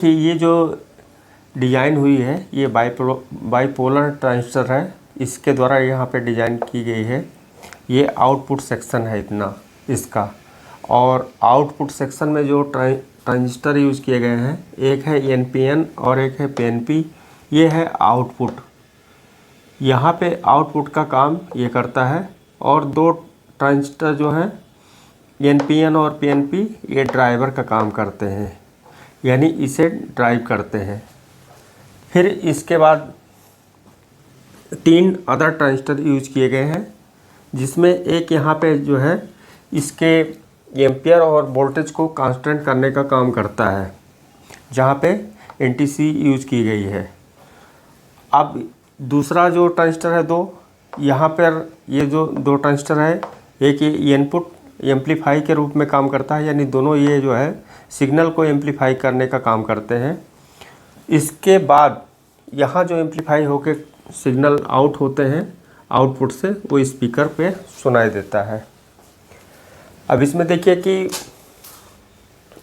कि ये जो डिज़ाइन हुई है ये बाइपोलर ट्रांजिस्टर है, इसके द्वारा यहाँ पे डिज़ाइन की गई है। ये आउटपुट सेक्शन है इतना इसका, और आउटपुट सेक्शन में जो ट्रांजिस्टर यूज़ किए गए हैं, एक है एनपीएन और एक है पीएनपी। ये है आउटपुट, यहाँ पे आउटपुट का काम ये करता है। और दो ट्रांजिस्टर जो हैं एनपीएन और पीएनपी, ये ड्राइवर का काम करते हैं, यानी इसे ड्राइव करते हैं। फिर इसके बाद 3 अदर ट्रांजिस्टर यूज किए गए हैं, जिसमें एक यहाँ पे जो है इसके एम्पियर और वोल्टेज को कांस्टेंट करने का काम करता है, जहाँ पे एनटीसी यूज की गई है। अब दूसरा जो ट्रांजिस्टर है 2, यहाँ पर ये जो 2 ट्रांजिस्टर है, एक ये इनपुट एम्पलीफाई के रूप में काम करता है, यानी दोनों ये जो है सिग्नल को एम्पलीफाई करने का काम करते हैं। इसके बाद यहाँ जो एम्पलीफाई होकर सिग्नल आउट होते हैं आउटपुट से, वो स्पीकर पे सुनाई देता है। अब इसमें देखिए कि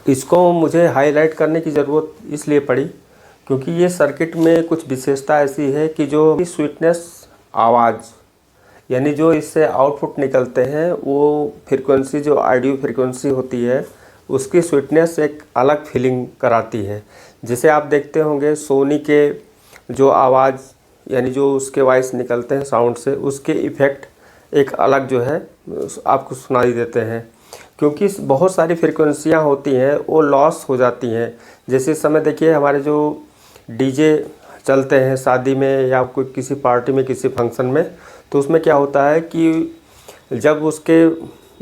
इसको मुझे हाईलाइट करने की ज़रूरत इसलिए पड़ी क्योंकि ये सर्किट में कुछ विशेषता ऐसी है कि जो स्वीटनेस आवाज़, यानी जो इससे आउटपुट निकलते हैं वो फ्रीक्वेंसी, जो ऑडियो फ्रीक्वेंसी होती है, उसकी स्वीटनेस एक अलग फीलिंग कराती है। जैसे आप देखते होंगे सोनी के जो आवाज़, यानी जो उसके वॉइस निकलते हैं साउंड से, उसके इफ़ेक्ट एक अलग जो है आपको सुनाई देते हैं, क्योंकि बहुत सारी फ्रीक्वेंसियाँ होती हैं वो लॉस हो जाती हैं। जैसे इस समय देखिए हमारे जो डीजे चलते हैं शादी में या कोई किसी पार्टी में, किसी फंक्शन में, तो उसमें क्या होता है कि जब उसके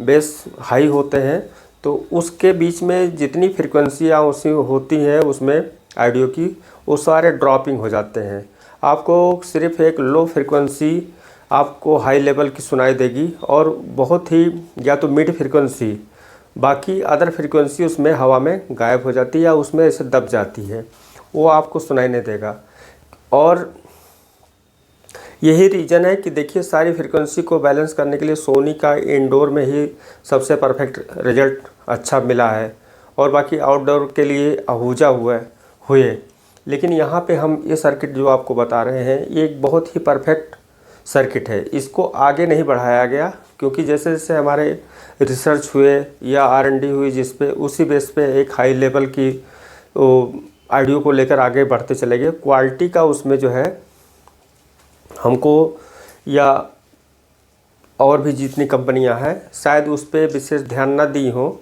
बेस हाई होते हैं तो उसके बीच में जितनी फ्रीक्वेंसियाँ उसी होती हैं उसमें ऑडियो की, वो सारे ड्रॉपिंग हो जाते हैं। आपको सिर्फ एक लो फ्रीक्वेंसी आपको हाई लेवल की सुनाई देगी और बहुत ही या तो मिड फ्रीक्वेंसी, बाकी अदर फ्रीक्वेंसी उसमें हवा में गायब हो जाती है या उसमें ऐसे दब जाती है, वो आपको सुनाई नहीं देगा। और यही रीज़न है कि देखिए सारी फ्रीक्वेंसी को बैलेंस करने के लिए सोनी का इंडोर में ही सबसे परफेक्ट रिजल्ट अच्छा मिला है, और बाकी आउटडोर के लिए आहूजा हुए। लेकिन यहाँ पे हम ये सर्किट जो आपको बता रहे हैं, ये एक बहुत ही परफेक्ट सर्किट है। इसको आगे नहीं बढ़ाया गया क्योंकि जैसे जैसे हमारे रिसर्च हुए या R&D हुई, जिस पे उसी बेस पे एक हाई लेवल की ऑडियो को लेकर आगे बढ़ते चले गए। क्वालिटी का उसमें जो है हमको या और भी जितनी कंपनियां हैं शायद उस पर विशेष ध्यान ना दी हो,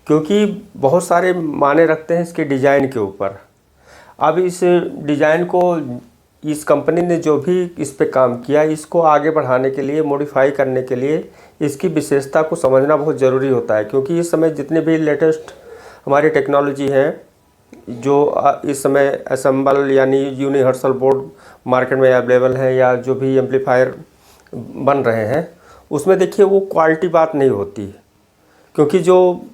क्योंकि बहुत सारे माने रखते हैं इसके डिज़ाइन के ऊपर। अब इस डिज़ाइन को इस कंपनी ने जो भी इस पे काम किया, इसको आगे बढ़ाने के लिए, मॉडिफाई करने के लिए इसकी विशेषता को समझना बहुत ज़रूरी होता है। क्योंकि इस समय जितने भी लेटेस्ट हमारी टेक्नोलॉजी है, जो इस समय असेंबल यानी यूनिवर्सल बोर्ड मार्केट में अवेलेबल है, या जो भी एम्पलीफायर बन रहे हैं, उसमें देखिए वो क्वालिटी बात नहीं होती, क्योंकि जो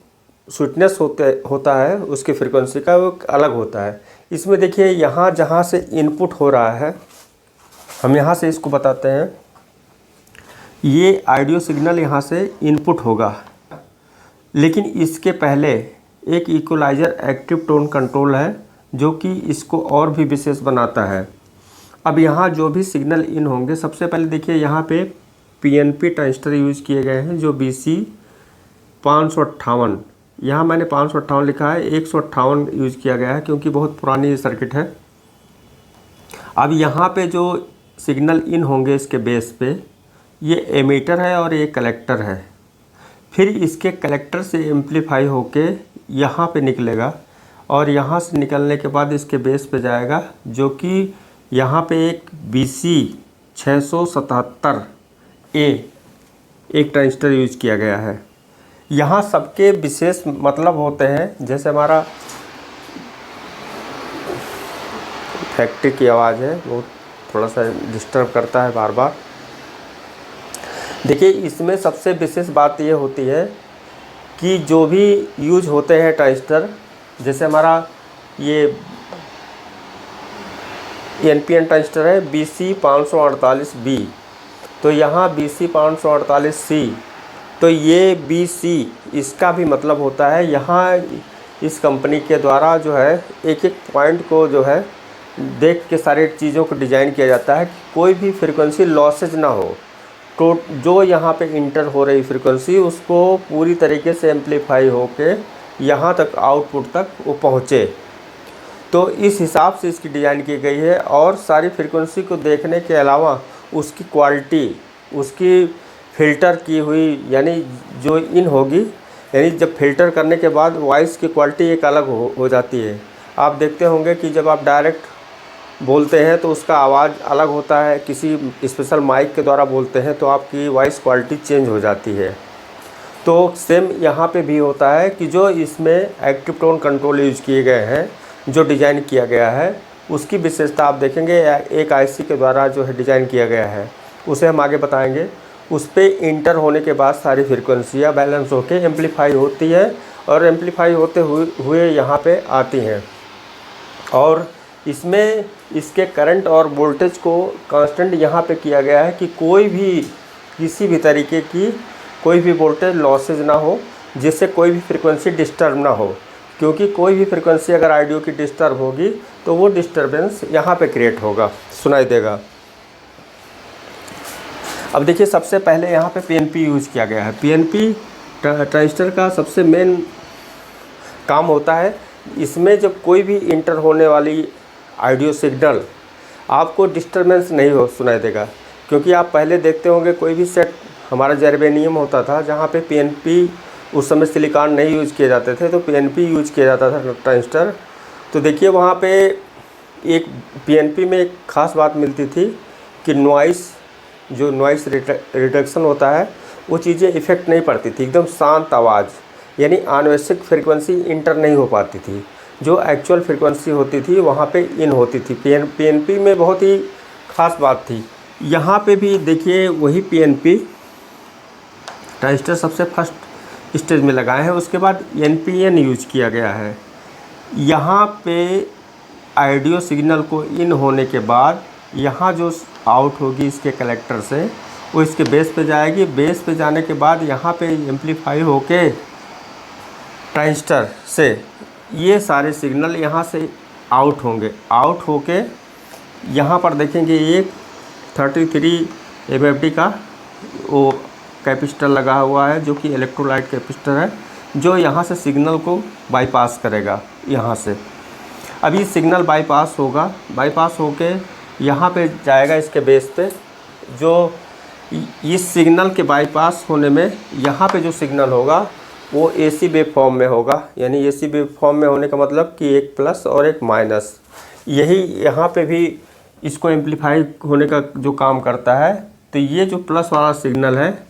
स्वीटनेस होता है उसकी फ्रीक्वेंसी का वो अलग होता है। इसमें देखिए यहाँ जहाँ से इनपुट हो रहा है, हम यहाँ से इसको बताते हैं, ये ऑडियो सिग्नल यहाँ से इनपुट होगा, लेकिन इसके पहले एक इक्वलाइज़र एक्टिव टोन कंट्रोल है जो कि इसको और भी विशेष बनाता है। अब यहाँ जो भी सिग्नल इन होंगे, सबसे पहले देखिए यहाँ पे पीएनपी ट्रांजिस्टर यूज़ किए गए हैं, जो BC 558, यहाँ मैंने 558 लिखा है, 158 यूज़ किया गया है क्योंकि बहुत पुरानी ये सर्किट है। अब यहाँ पे जो सिग्नल इन होंगे इसके बेस पे, ये एमीटर है और ये कलेक्टर है। फिर इसके कलेक्टर से एम्पलीफाई होके यहाँ पे निकलेगा, और यहाँ से निकलने के बाद इसके बेस पे जाएगा, जो कि यहाँ पे एक BC 677A एक ट्रांजिस्टर यूज किया गया है। यहाँ सबके विशेष मतलब होते हैं। जैसे हमारा फैक्ट्री की आवाज़ है, वो थोड़ा सा डिस्टर्ब करता है बार बार। देखिए इसमें सबसे विशेष बात ये होती है कि जो भी यूज होते हैं ट्रांजिस्टर, जैसे हमारा ये एनपीएन ट्रांजिस्टर है BC 548B, तो यहाँ BC 548C, तो ये BC इसका भी मतलब होता है यहाँ इस कंपनी के द्वारा जो है एक एक पॉइंट को जो है देख के सारी चीज़ों को डिज़ाइन किया जाता है कि कोई भी फ्रीक्वेंसी लॉसेज ना हो। तो जो यहाँ पे इंटर हो रही फ्रीक्वेंसी उसको पूरी तरीके से एम्पलीफाई होके यहाँ तक आउटपुट तक वो पहुँचे। तो इस हिसाब से इसकी डिज़ाइन की गई है। और सारी फ्रीक्वेंसी को देखने के अलावा उसकी क्वालिटी, उसकी फ़िल्टर की हुई यानी जो इन होगी, यानी जब फ़िल्टर करने के बाद वॉइस की क्वालिटी एक अलग हो जाती है। आप देखते होंगे कि जब आप डायरेक्ट बोलते हैं तो उसका आवाज़ अलग होता है, किसी स्पेशल माइक के द्वारा बोलते हैं तो आपकी वॉइस क्वालिटी चेंज हो जाती है। तो सेम यहाँ पे भी होता है कि जो इसमें एक्टिव टोन कंट्रोल यूज किए गए हैं, जो डिज़ाइन किया गया है, उसकी विशेषता आप देखेंगे एक आईसी के द्वारा जो है डिज़ाइन किया गया है, उसे हम आगे बताएंगे। उस पर इंटर होने के बाद सारी फ्रिक्वेंसियाँ बैलेंस होके एम्पलीफाई होती है और एम्पलीफाई होते हुए यहाँ पे आती हैं। और इसमें इसके करंट और वोल्टेज को कांस्टेंट यहाँ पे किया गया है कि कोई भी किसी भी तरीके की कोई भी वोल्टेज लॉसेज ना हो, जिससे कोई भी फ्रीक्वेंसी डिस्टर्ब ना हो। क्योंकि कोई भी फ्रीक्वेंसी अगर ऑडियो की डिस्टर्ब होगी तो वो डिस्टर्बेंस यहाँ पे क्रिएट होगा, सुनाई देगा। अब देखिए सबसे पहले यहाँ पे पीएनपी यूज़ किया गया है। पीएनपी ट्रांजिस्टर का सबसे मेन काम होता है, इसमें जब कोई भी इंटर होने वाली ऑडियो सिग्नल आपको डिस्टर्बेंस नहीं हो सुनाई देगा। क्योंकि आप पहले देखते होंगे कोई भी सेट हमारा जर्मेनियम होता था जहाँ पे पीएनपी, उस समय सिलिकॉन नहीं यूज़ किए जाते थे तो पीएनपी यूज़ किया जाता था ट्रांजिस्टर। तो देखिए वहाँ पे एक पीएनपी में एक ख़ास बात मिलती थी कि नॉइस रिडक्शन होता है वो चीज़ें इफ़ेक्ट नहीं पड़ती थी, एकदम शांत आवाज़, यानी अनावश्यक फ्रीक्वेंसी इंटर नहीं हो पाती थी। जो एक्चुअल फ्रीक्वेंसी होती थी वहाँ पे इन होती थी। पीएनपी में बहुत ही ख़ास बात थी। यहाँ पे भी देखिए वही पीएनपी ट्रांजिस्टर सबसे फर्स्ट स्टेज में लगाए हैं, उसके बाद एनपीएन यूज किया गया है। यहाँ पे ऑडियो सिग्नल को इन होने के बाद यहाँ जो आउट होगी इसके कलेक्टर से वो इसके बेस पे जाएगी। बेस पे जाने के बाद यहाँ पे एम्पलीफाई होके ट्रांजिस्टर से ये सारे सिग्नल यहाँ से आउट होंगे। आउट होके यहाँ पर देखेंगे एक 33 एमएफडी का वो कैपेसिटर लगा हुआ है जो कि इलेक्ट्रोलाइट कैपेसिटर है, जो यहाँ से सिग्नल को बाईपास करेगा यहाँ से। अब ये सिग्नल बाईपास होगा, बाईपास होके यहाँ पे जाएगा इसके बेस पे। जो इस सिग्नल के बाईपास होने में यहाँ पे जो सिग्नल होगा वो एसी वेव फॉर्म में होगा। यानी एसी वेव फॉर्म में होने का मतलब कि एक प्लस और एक माइनस, यही यहाँ पे भी इसको एम्पलीफाई होने का जो काम करता है। तो ये जो प्लस वाला सिग्नल है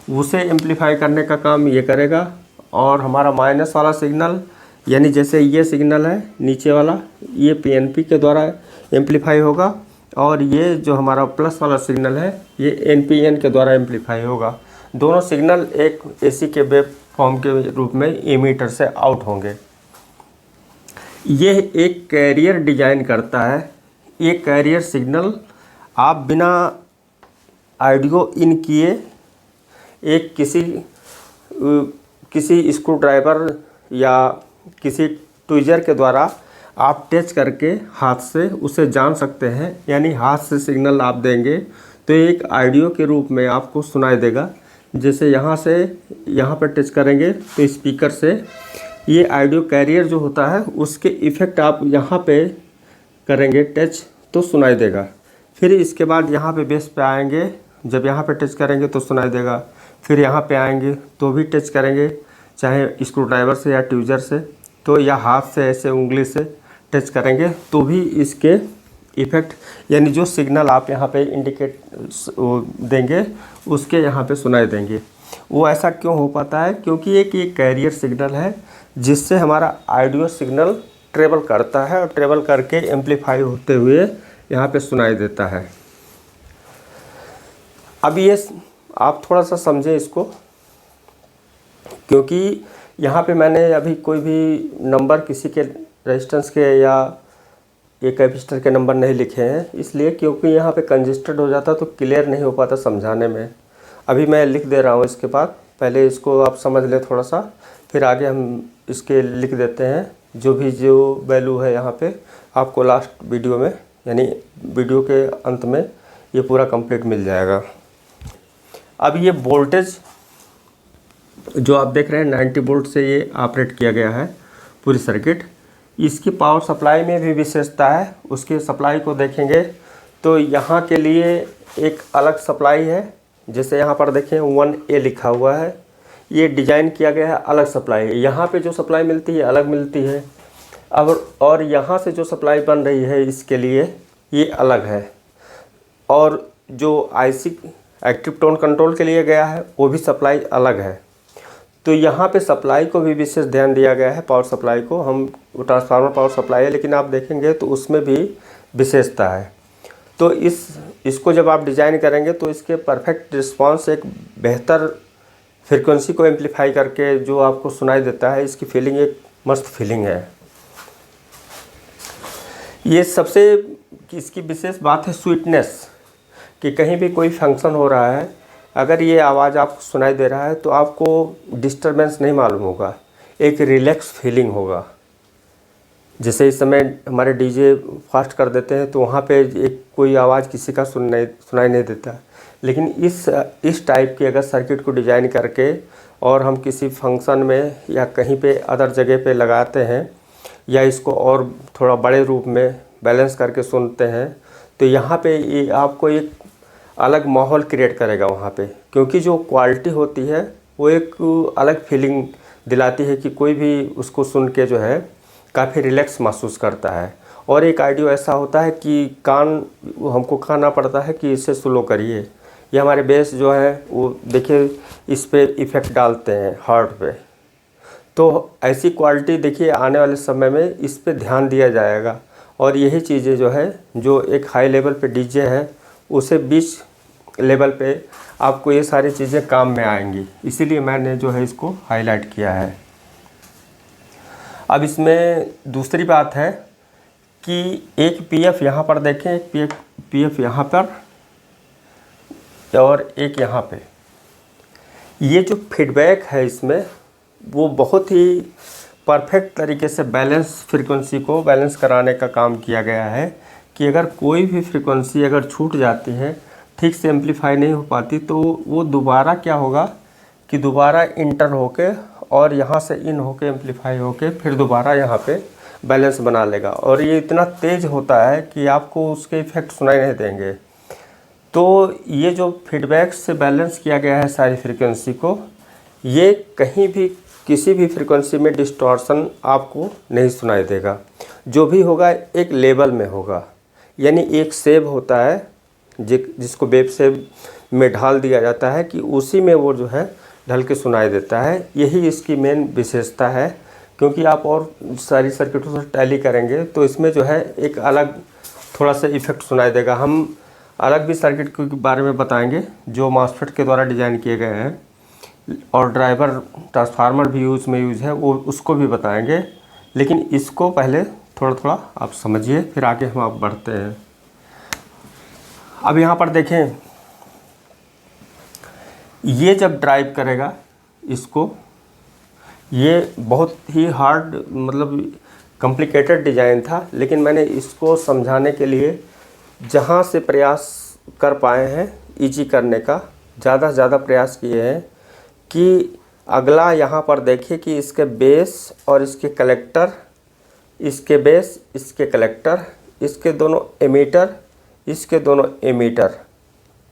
उसे एम्पलीफाई करने का काम ये करेगा, और हमारा माइनस वाला सिग्नल यानी जैसे ये सिग्नल है नीचे वाला, ये पीएनपी के द्वारा एम्पलीफाई होगा, और ये जो हमारा प्लस वाला सिग्नल है ये एनपीएन के द्वारा एम्पलीफाई होगा। दोनों सिग्नल एक एसी के वेव फॉर्म के रूप में एमीटर से आउट होंगे। ये एक कैरियर डिजाइन करता है। ये कैरियर सिग्नल आप बिना ऑडियो इन किए एक किसी स्क्रू ड्राइवर या किसी ट्विजर के द्वारा आप टच करके हाथ से उसे जान सकते हैं। यानी हाथ से सिग्नल आप देंगे तो एक ऑडियो के रूप में आपको सुनाई देगा। जैसे यहाँ से यहाँ पर टच करेंगे तो स्पीकर से ये ऑडियो कैरियर जो होता है उसके इफ़ेक्ट आप यहाँ पे करेंगे टच तो सुनाई देगा। फिर इसके बाद यहाँ पे बेस पे आएंगे, जब यहाँ पे टच करेंगे तो सुनाई देगा। फिर यहाँ पे आएंगे तो भी टच करेंगे, चाहे स्क्रू ड्राइवर से या ट्यूजर से, तो या हाथ से ऐसे उंगली से टच करेंगे तो भी इसके इफ़ेक्ट यानी जो सिग्नल आप यहाँ पे इंडिकेट देंगे उसके यहाँ पे सुनाई देंगे। वो ऐसा क्यों हो पाता है? क्योंकि एक ये कैरियर सिग्नल है जिससे हमारा ऑडियो सिग्नल ट्रेवल करता है और ट्रेवल करके एम्पलीफाई होते हुए यहाँ पे सुनाई देता है। अब ये आप थोड़ा सा समझें इसको, क्योंकि यहाँ पे मैंने अभी कोई भी नंबर किसी के रेजिस्टेंस के या एक कैपेसिटर के नंबर नहीं लिखे हैं, इसलिए क्योंकि यहाँ पे कंजेस्टेड हो जाता तो क्लियर नहीं हो पाता समझाने में। अभी मैं लिख दे रहा हूँ इसके बाद, पहले इसको आप समझ लें थोड़ा सा फिर आगे हम इसके लिख देते हैं जो वैल्यू है यहाँ पे आपको लास्ट वीडियो में, यानी वीडियो के अंत में ये पूरा कंप्लीट मिल जाएगा। अब ये वोल्टेज जो आप देख रहे हैं 90 वोल्ट से ये ऑपरेट किया गया है पूरी सर्किट। इसकी पावर सप्लाई में भी विशेषता है, उसके सप्लाई को देखेंगे तो यहाँ के लिए एक अलग सप्लाई है। जैसे यहाँ पर देखें 1A लिखा हुआ है, ये डिज़ाइन किया गया है अलग सप्लाई है। यहाँ पे जो सप्लाई मिलती है अलग मिलती है। अब और यहाँ से जो सप्लाई बन रही है इसके लिए ये अलग है। और जो IC एक्टिव टोन कंट्रोल के लिए गया है वो भी सप्लाई अलग है। तो यहाँ पे सप्लाई को भी विशेष ध्यान दिया गया है। पावर सप्लाई को हम ट्रांसफार्मर पावर सप्लाई है, लेकिन आप देखेंगे तो उसमें भी विशेषता है। तो इसको जब आप डिज़ाइन करेंगे तो इसके परफेक्ट रिस्पांस एक बेहतर फ्रीक्वेंसी को एम्पलीफाई करके जो आपको सुनाई देता है, इसकी फीलिंग एक मस्त फीलिंग है। ये सबसे इसकी विशेष बात है स्वीटनेस, कि कहीं भी कोई फंक्शन हो रहा है अगर ये आवाज़ आपको सुनाई दे रहा है तो आपको डिस्टरबेंस नहीं मालूम होगा, एक रिलैक्स फीलिंग होगा। जैसे इस समय हमारे डीजे फास्ट कर देते हैं तो वहाँ पे एक कोई आवाज़ किसी का सुनाई नहीं देता, लेकिन इस टाइप की अगर सर्किट को डिज़ाइन करके और हम किसी फंक्शन में या कहीं पे अदर जगह पे लगाते हैं या इसको और थोड़ा बड़े रूप में बैलेंस करके सुनते हैं तो यहाँ पे ये आपको एक अलग माहौल क्रिएट करेगा वहाँ पे, क्योंकि जो क्वालिटी होती है वो एक अलग फीलिंग दिलाती है कि कोई भी उसको सुन के जो है काफ़ी रिलैक्स महसूस करता है। और एक ऑडियो ऐसा होता है कि हमको कहना पड़ता है कि इसे स्लो करिए। ये हमारे बेस जो है वो देखिए इस पे इफ़ेक्ट डालते हैं हार्ट पे। तो ऐसी क्वालिटी देखिए आने वाले समय में इस पे ध्यान दिया जाएगा। और यही चीज़ें जो है जो एक हाई लेवल पे डीजे है उसे बीच लेवल पे आपको ये सारी चीज़ें काम में आएंगी, इसीलिए मैंने जो है इसको हाईलाइट किया है। अब इसमें दूसरी बात है कि एक PF यहाँ पर देखें, एक PF यहाँ पर और एक यहाँ पे। ये जो फीडबैक है इसमें वो बहुत ही परफेक्ट तरीके से बैलेंस फ्रीक्वेंसी को बैलेंस कराने का काम किया गया है कि अगर कोई भी फ्रीक्वेंसी अगर छूट जाती है, ठीक से एम्पलीफाई नहीं हो पाती, तो वो दोबारा क्या होगा कि दोबारा इंटर होके और यहाँ से इन होके एम्पलीफाई होके फिर दोबारा यहाँ पे बैलेंस बना लेगा। और ये इतना तेज़ होता है कि आपको उसके इफ़ेक्ट सुनाई नहीं देंगे। तो ये जो फीडबैक से बैलेंस किया गया है सारी फ्रीक्वेंसी को, ये कहीं भी किसी भी फ्रीक्वेंसी में डिस्टॉर्शन आपको नहीं सुनाई देगा। जो भी होगा एक लेवल में होगा, यानी एक सेव होता है जिसको वेव सेव में ढाल दिया जाता है कि उसी में वो जो है ढल के सुनाई देता है। यही इसकी मेन विशेषता है, क्योंकि आप और सारी सर्किटों से टैली करेंगे तो इसमें जो है एक अलग थोड़ा सा इफ़ेक्ट सुनाई देगा। हम अलग भी सर्किट के बारे में बताएंगे जो मॉसफेट के द्वारा डिज़ाइन किए गए हैं, और ड्राइवर ट्रांसफार्मर भी यूज़ है वो उसको भी बताएंगे। लेकिन इसको पहले थोड़ा थोड़ा आप समझिए, फिर आगे हम आप बढ़ते हैं। अब यहाँ पर देखें, ये जब ड्राइव करेगा इसको, ये बहुत ही हार्ड मतलब कॉम्प्लिकेटेड डिज़ाइन था, लेकिन मैंने इसको समझाने के लिए जहाँ से प्रयास कर पाए हैं ईजी करने का, ज़्यादा से ज़्यादा प्रयास किए हैं। कि अगला यहाँ पर देखिए कि इसके बेस और इसके कलेक्टर, इसके बेस, इसके कलेक्टर, इसके दोनों एमीटर, इसके दोनों एमीटर,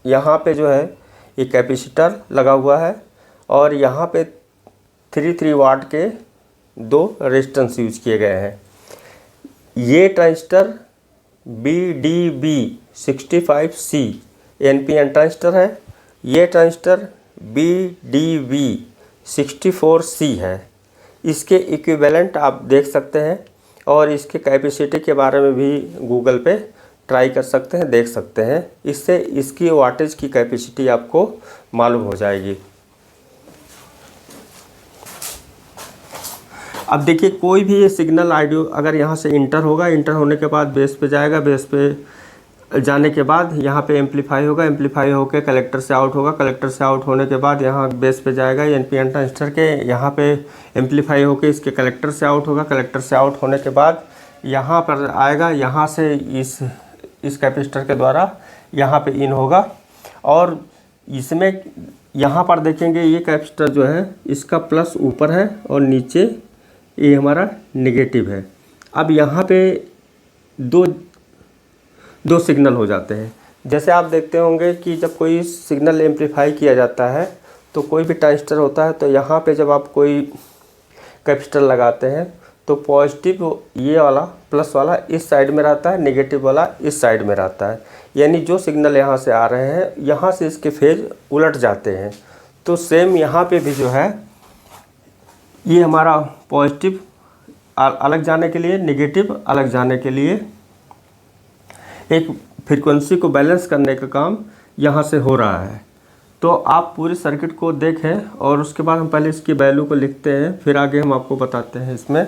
यहाँ पे जो है ये कैपेसिटर लगा हुआ है और यहाँ पे 3 वाट के 2 रेजिस्टेंस यूज किए गए हैं। ये ट्रांजिस्टर BDB65C NPN ट्रांजिस्टर है। ये ट्रांजिस्टर BDB64C है। इसके इक्विवेलेंट आप देख सकते हैं और इसके कैपेसिटी के बारे में भी गूगल पे ट्राई कर सकते हैं, देख सकते हैं। इससे इसकी वाटेज की कैपेसिटी आपको मालूम हो जाएगी। अब देखिए कोई भी ये सिग्नल ऑडियो अगर यहाँ से इंटर होगा, इंटर होने के बाद बेस पे जाएगा, बेस पे जाने के बाद यहाँ पे एम्पलीफाई होगा, एम्पलीफाई होकर कलेक्टर से आउट होगा, कलेक्टर से आउट होने के बाद यहाँ बेस पे जाएगा एनपीएन ट्रांजिस्टर के, यहाँ पे एम्पलीफाई होकर इसके कलेक्टर से आउट होगा, कलेक्टर से आउट होने के बाद यहाँ पर आएगा, यहाँ से इस कैपेसिटर के द्वारा यहाँ पे इन होगा। और इसमें यहाँ पर देखेंगे ये कैपेसिटर जो है इसका प्लस ऊपर है और नीचे ये हमारा नेगेटिव है। अब यहाँ पे दो सिग्नल हो जाते हैं। जैसे आप देखते होंगे कि जब कोई सिग्नल एम्पलीफाई किया जाता है तो कोई भी ट्रांजिस्टर होता है, तो यहाँ पे जब आप कोई कैपेसिटर लगाते हैं तो पॉजिटिव ये वाला प्लस वाला इस साइड में रहता है, नेगेटिव वाला इस साइड में रहता है। यानी जो सिग्नल यहाँ से आ रहे हैं यहाँ से इसके फेज उलट जाते हैं। तो सेम यहाँ पे भी जो है ये हमारा पॉजिटिव अलग जाने के लिए, नेगेटिव अलग जाने के लिए एक फ्रीक्वेंसी को बैलेंस करने का काम यहाँ से हो रहा है। तो आप पूरी सर्किट को देखें और उसके बाद हम पहले इसकी वैल्यू को लिखते हैं, फिर आगे हम आपको बताते हैं। इसमें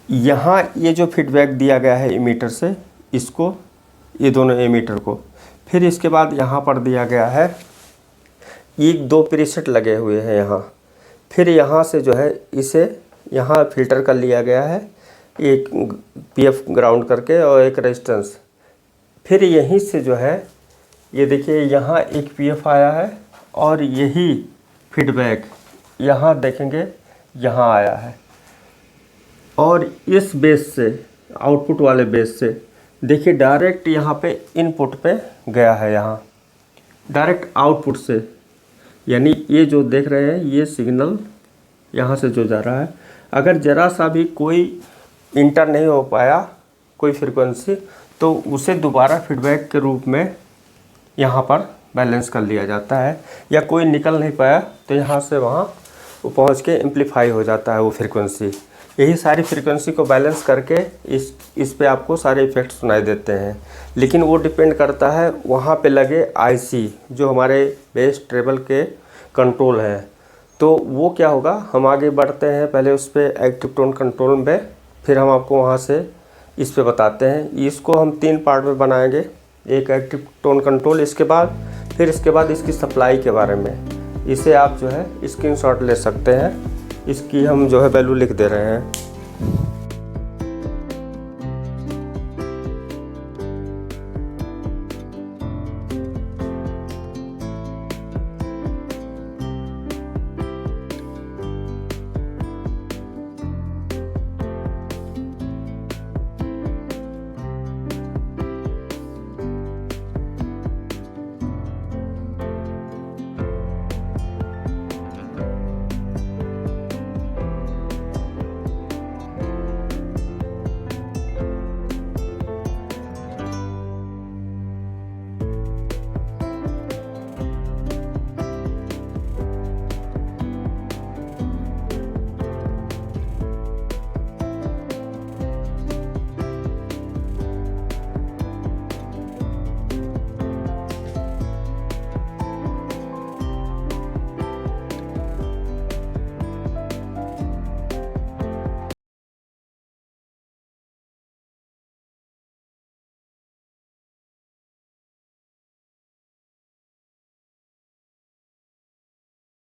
यहाँ ये जो फीडबैक दिया गया है एमीटर से, इसको, ये दोनों एमीटर को, फिर इसके बाद यहाँ पर दिया गया है ये 2 प्रीसेट लगे हुए हैं यहाँ। फिर यहाँ से जो है इसे यहाँ फ़िल्टर कर लिया गया है, एक पीएफ ग्राउंड करके और एक रेजिस्टेंस। फिर यहीं से जो है ये देखिए यहाँ एक पीएफ आया है और यही फीडबैक यहाँ देखेंगे यहाँ आया है। और इस बेस से, आउटपुट वाले बेस से देखिए डायरेक्ट यहाँ पे इनपुट पे गया है, यहाँ डायरेक्ट आउटपुट से। यानी ये जो देख रहे हैं ये सिग्नल यहाँ से जो जा रहा है, अगर ज़रा सा भी कोई इंटर नहीं हो पाया कोई फ्रीक्वेंसी, तो उसे दोबारा फीडबैक के रूप में यहाँ पर बैलेंस कर लिया जाता है। या कोई निकल नहीं पाया तो यहाँ से वहाँ वो पहुँच के एम्पलीफाई हो जाता है वो फ्रीक्वेंसी। यही सारी फ्रीक्वेंसी को बैलेंस करके इस पे आपको सारे इफ़ेक्ट सुनाई देते हैं। लेकिन वो डिपेंड करता है वहाँ पे लगे आईसी जो हमारे बेस ट्रेबल के कंट्रोल हैं। तो वो क्या होगा, हम आगे बढ़ते हैं, पहले उस पर एक्टिव टोन कंट्रोल में, फिर हम आपको वहाँ से इस पे बताते हैं। इसको हम 3 पार्ट में बनाएंगे, एक एक्टिव टोन कंट्रोल, इसके बाद इसकी सप्लाई के बारे में। इसे आप जो है स्क्रीनशॉट ले सकते हैं, इसकी हम जो है वैल्यू लिख दे रहे हैं।